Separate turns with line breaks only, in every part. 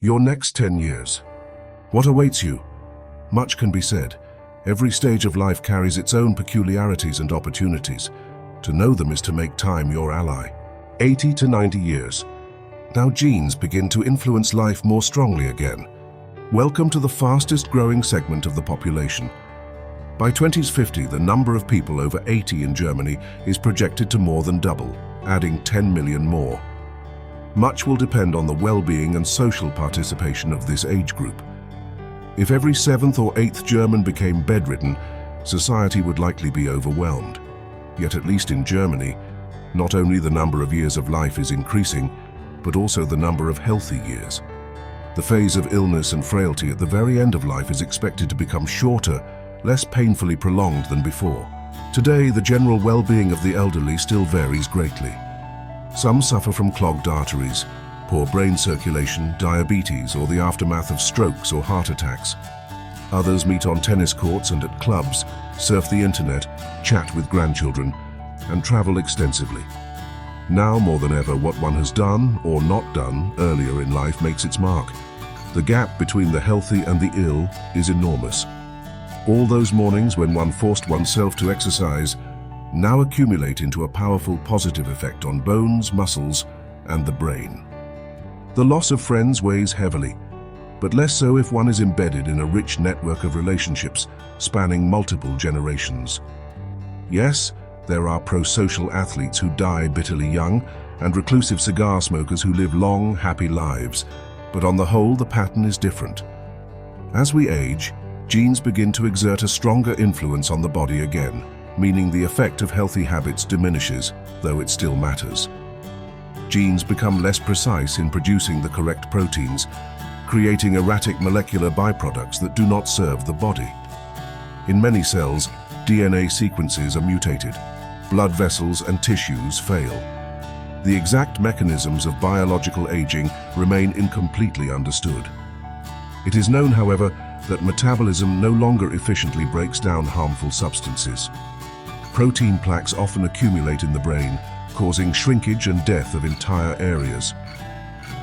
Your next 10 years. What awaits you? Much can be said. Every stage of life carries its own peculiarities and opportunities. To know them is to make time your ally. 80 to 90 years. Now genes begin to influence life more strongly again. Welcome to the fastest growing segment of the population. By 2050, the number of people over 80 in Germany is projected to more than double, adding 10 million more. Much will depend on the well-being and social participation of this age group. If every 7th or 8th German became bedridden, society would likely be overwhelmed. Yet at least in Germany, not only the number of years of life is increasing, but also the number of healthy years. The phase of illness and frailty at the very end of life is expected to become shorter, less painfully prolonged than before. Today, the general well-being of the elderly still varies greatly. Some suffer from clogged arteries, poor brain circulation, diabetes, or the aftermath of strokes or heart attacks. Others meet on tennis courts and at clubs, surf the internet, chat with grandchildren, and travel extensively. Now more than ever, what one has done or not done earlier in life makes its mark. The gap between the healthy and the ill is enormous. All those mornings when one forced oneself to exercise now accumulate into a powerful positive effect on bones, muscles, and the brain. The loss of friends weighs heavily, but less so if one is embedded in a rich network of relationships spanning multiple generations. Yes, there are pro-social athletes who die bitterly young and reclusive cigar smokers who live long, happy lives, but on the whole, the pattern is different. As we age, genes begin to exert a stronger influence on the body again, meaning the effect of healthy habits diminishes, though it still matters. Genes become less precise in producing the correct proteins, creating erratic molecular byproducts that do not serve the body. In many cells, DNA sequences are mutated. Blood vessels and tissues fail. The exact mechanisms of biological aging remain incompletely understood. It is known, however, that metabolism no longer efficiently breaks down harmful substances. Protein plaques often accumulate in the brain, causing shrinkage and death of entire areas.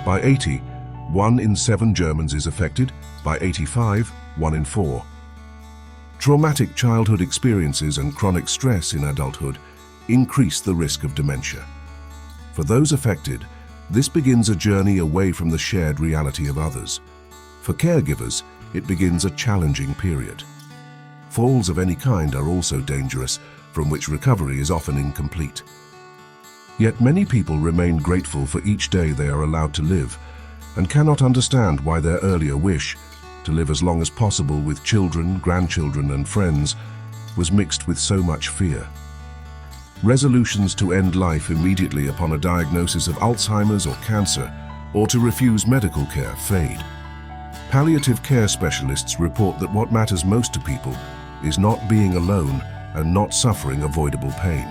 By 80, 1 in 7 Germans is affected. By 85, 1 in 4. Traumatic childhood experiences and chronic stress in adulthood increase the risk of dementia. For those affected, this begins a journey away from the shared reality of others. For caregivers, it begins a challenging period. Falls of any kind are also dangerous, from which recovery is often incomplete. Yet many people remain grateful for each day they are allowed to live, and cannot understand why their earlier wish, to live as long as possible with children, grandchildren, and friends, was mixed with so much fear. Resolutions to end life immediately upon a diagnosis of Alzheimer's or cancer, or to refuse medical care, fade. Palliative care specialists report that what matters most to people is not being alone and not suffering avoidable pain.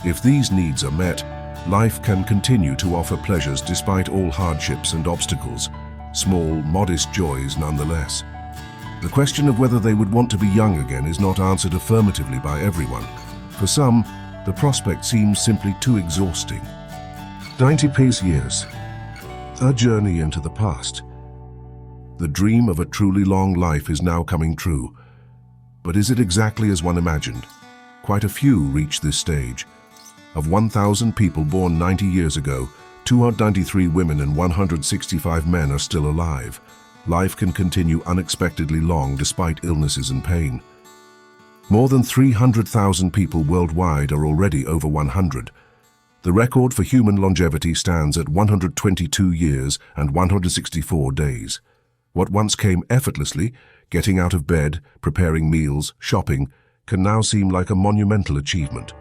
If these needs are met, life can continue to offer pleasures despite all hardships and obstacles, small, modest joys nonetheless. The question of whether they would want to be young again is not answered affirmatively by everyone. For some, the prospect seems simply too exhausting. 90 years. A journey into the past. The dream of a truly long life is now coming true. But is it exactly as one imagined? Quite a few reach this stage. Of 1,000 people born 90 years ago, 293 women and 165 men are still alive. Life can continue unexpectedly long despite illnesses and pain. More than 300,000 people worldwide are already over 100. The record for human longevity stands at 122 years and 164 days. What once came effortlessly, getting out of bed, preparing meals, shopping, can now seem like a monumental achievement.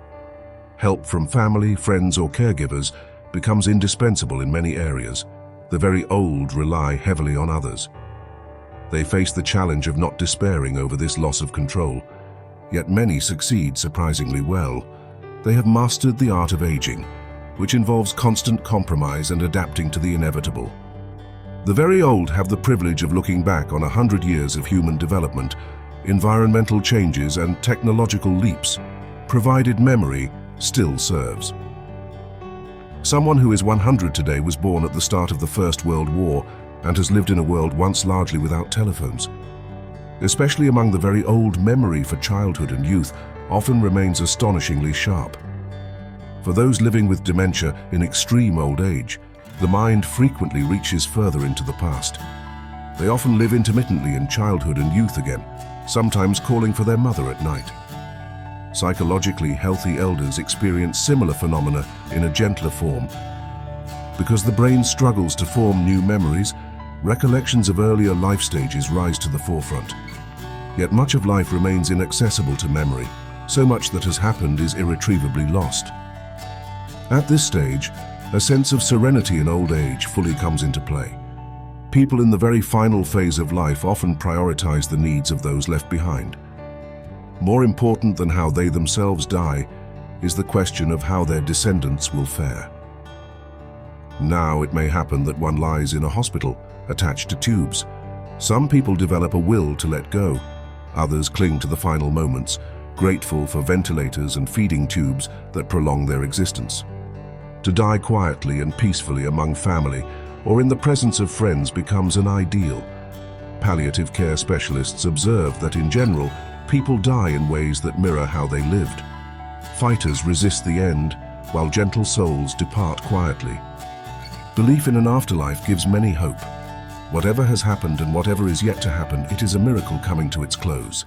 Help from family, friends, or caregivers becomes indispensable in many areas. The very old rely heavily on others. They face the challenge of not despairing over this loss of control. Yet many succeed surprisingly well. They have mastered the art of aging, which involves constant compromise and adapting to the inevitable. The very old have the privilege of looking back on 100 years of human development, environmental changes, and technological leaps, provided memory still serves. Someone who is 100 today was born at the start of the First World War and has lived in a world once largely without telephones. Especially among the very old, memory for childhood and youth often remains astonishingly sharp. For those living with dementia in extreme old age, the mind frequently reaches further into the past. They often live intermittently in childhood and youth again, sometimes calling for their mother at night. Psychologically healthy elders experience similar phenomena in a gentler form. Because the brain struggles to form new memories, recollections of earlier life stages rise to the forefront. Yet much of life remains inaccessible to memory. So much that has happened is irretrievably lost. At this stage, a sense of serenity in old age fully comes into play. People in the very final phase of life often prioritize the needs of those left behind. More important than how they themselves die is the question of how their descendants will fare. Now it may happen that one lies in a hospital, attached to tubes. Some people develop a will to let go. Others cling to the final moments, grateful for ventilators and feeding tubes that prolong their existence. To die quietly and peacefully among family or in the presence of friends becomes an ideal. Palliative care specialists observe that in general, people die in ways that mirror how they lived. Fighters resist the end, while gentle souls depart quietly. Belief in an afterlife gives many hope. Whatever has happened and whatever is yet to happen, it is a miracle coming to its close.